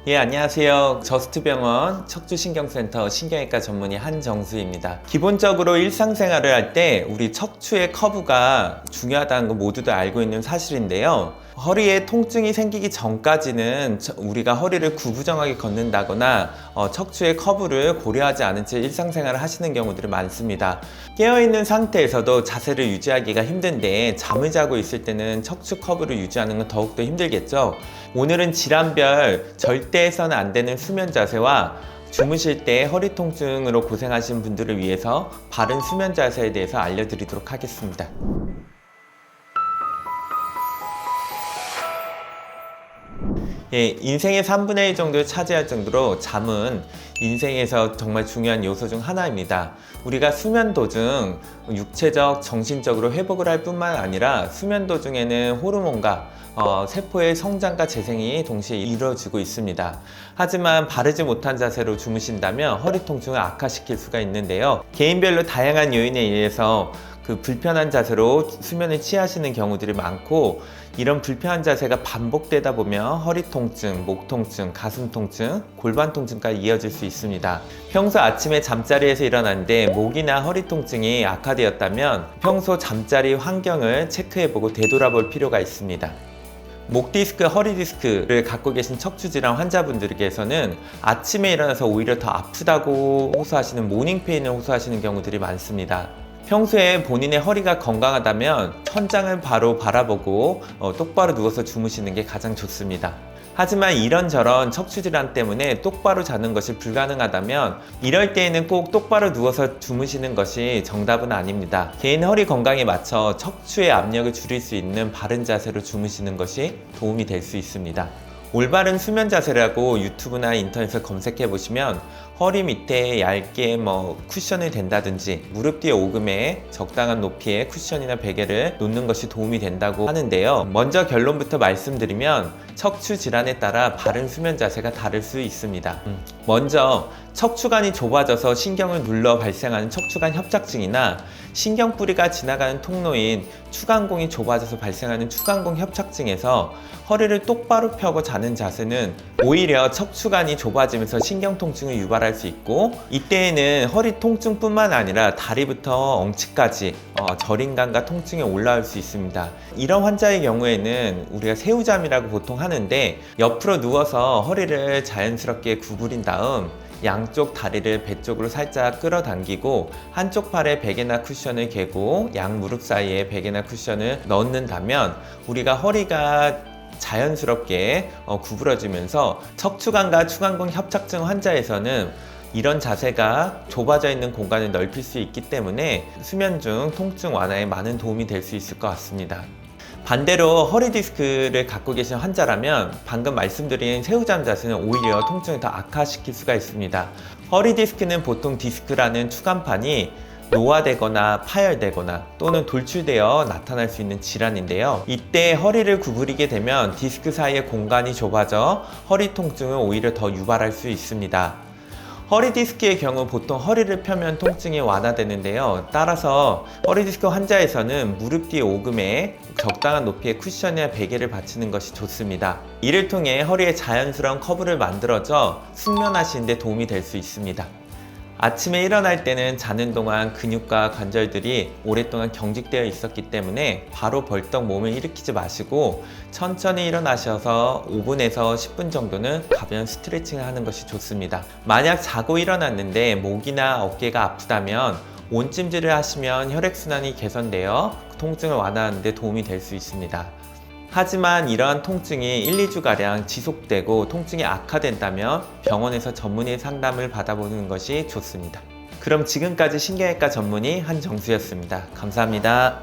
예, 안녕하세요. 저스트병원 척추신경센터 신경외과 전문의 한정수입니다. 기본적으로 일상생활을 할 때 우리 척추의 커브가 중요하다는 거 모두도 알고 있는 사실인데요. 허리에 통증이 생기기 전까지는 우리가 허리를 구부정하게 걷는다거나 척추의 커브를 고려하지 않은 채 일상생활을 하시는 경우들이 많습니다. 깨어있는 상태에서도 자세를 유지하기가 힘든데 잠을 자고 있을 때는 척추 커브를 유지하는 건 더욱더 힘들겠죠. 오늘은 질환별 절대 해서는 안 되는 수면 자세와 주무실 때 허리 통증으로 고생하시는 분들을 위해서 바른 수면 자세에 대해서 알려드리도록 하겠습니다. 예, 인생의 3분의 1 정도를 차지할 정도로 잠은 인생에서 정말 중요한 요소 중 하나입니다. 우리가 수면 도중 육체적, 정신적으로 회복을 할 뿐만 아니라 수면 도중에는 호르몬과 세포의 성장과 재생이 동시에 이루어지고 있습니다. 하지만 바르지 못한 자세로 주무신다면 허리 통증을 악화시킬 수가 있는데요. 개인별로 다양한 요인에 의해서 불편한 자세로 수면을 취하시는 경우들이 많고, 이런 불편한 자세가 반복되다 보면 허리 통증, 목 통증, 가슴 통증, 골반 통증까지 이어질 수 있습니다. 평소 아침에 잠자리에서 일어났는데 목이나 허리 통증이 악화되었다면 평소 잠자리 환경을 체크해보고 되돌아볼 필요가 있습니다. 목 디스크, 허리 디스크를 갖고 계신 척추질환 환자분들께서는 아침에 일어나서 오히려 더 아프다고 호소하시는 모닝페인을 호소하시는 경우들이 많습니다. 평소에 본인의 허리가 건강하다면 천장을 바로 바라보고 똑바로 누워서 주무시는 게 가장 좋습니다. 하지만 이런저런 척추질환 때문에 똑바로 자는 것이 불가능하다면 이럴 때에는 꼭 똑바로 누워서 주무시는 것이 정답은 아닙니다. 개인 허리 건강에 맞춰 척추의 압력을 줄일 수 있는 바른 자세로 주무시는 것이 도움이 될 수 있습니다. 올바른 수면 자세라고 유튜브나 인터넷에 검색해 보시면 허리 밑에 얇게 쿠션을 댄다든지 무릎 뒤에 오금에 적당한 높이의 쿠션이나 베개를 놓는 것이 도움이 된다고 하는데요. 먼저 결론부터 말씀드리면 척추 질환에 따라 바른 수면 자세가 다를 수 있습니다. 먼저 척추관이 좁아져서 신경을 눌러 발생하는 척추관 협착증이나 신경뿌리가 지나가는 통로인 추간공이 좁아져서 발생하는 추간공 협착증에서 허리를 똑바로 펴고 자는 자세는 오히려 척추관이 좁아지면서 신경통증을 유발할 수 있고, 이때에는 허리 통증뿐만 아니라 다리부터 엉치까지 저림감과 통증이 올라올 수 있습니다. 이런 환자의 경우에는 우리가 새우잠이라고 보통 하는데, 옆으로 누워서 허리를 자연스럽게 구부린 다음 양쪽 다리를 배 쪽으로 살짝 끌어당기고 한쪽 팔에 베개나 쿠션을 개고 양 무릎 사이에 베개나 쿠션을 넣는다면 우리가 허리가 자연스럽게 구부러지면서 척추관과 추간공 협착증 환자에서는 이런 자세가 좁아져 있는 공간을 넓힐 수 있기 때문에 수면 중 통증 완화에 많은 도움이 될 수 있을 것 같습니다. 반대로 허리 디스크를 갖고 계신 환자라면 방금 말씀드린 새우잠 자세는 오히려 통증을 더 악화시킬 수가 있습니다. 허리 디스크는 보통 디스크라는 추간판이 노화되거나 파열되거나 또는 돌출되어 나타날 수 있는 질환인데요. 이때 허리를 구부리게 되면 디스크 사이의 공간이 좁아져 허리 통증을 오히려 더 유발할 수 있습니다. 허리 디스크의 경우 보통 허리를 펴면 통증이 완화되는데요. 따라서 허리 디스크 환자에서는 무릎 뒤 오금에 적당한 높이의 쿠션이나 베개를 받치는 것이 좋습니다. 이를 통해 허리에 자연스러운 커브를 만들어줘 숙면하시는 데 도움이 될 수 있습니다. 아침에 일어날 때는 자는 동안 근육과 관절들이 오랫동안 경직되어 있었기 때문에 바로 벌떡 몸을 일으키지 마시고 천천히 일어나셔서 5분에서 10분 정도는 가벼운 스트레칭을 하는 것이 좋습니다. 만약 자고 일어났는데 목이나 어깨가 아프다면 온찜질을 하시면 혈액순환이 개선되어 통증을 완화하는 데 도움이 될 수 있습니다. 하지만 이러한 통증이 1, 2주가량 지속되고 통증이 악화된다면 병원에서 전문의 상담을 받아보는 것이 좋습니다. 그럼 지금까지 신경외과 전문의 한정수였습니다. 감사합니다.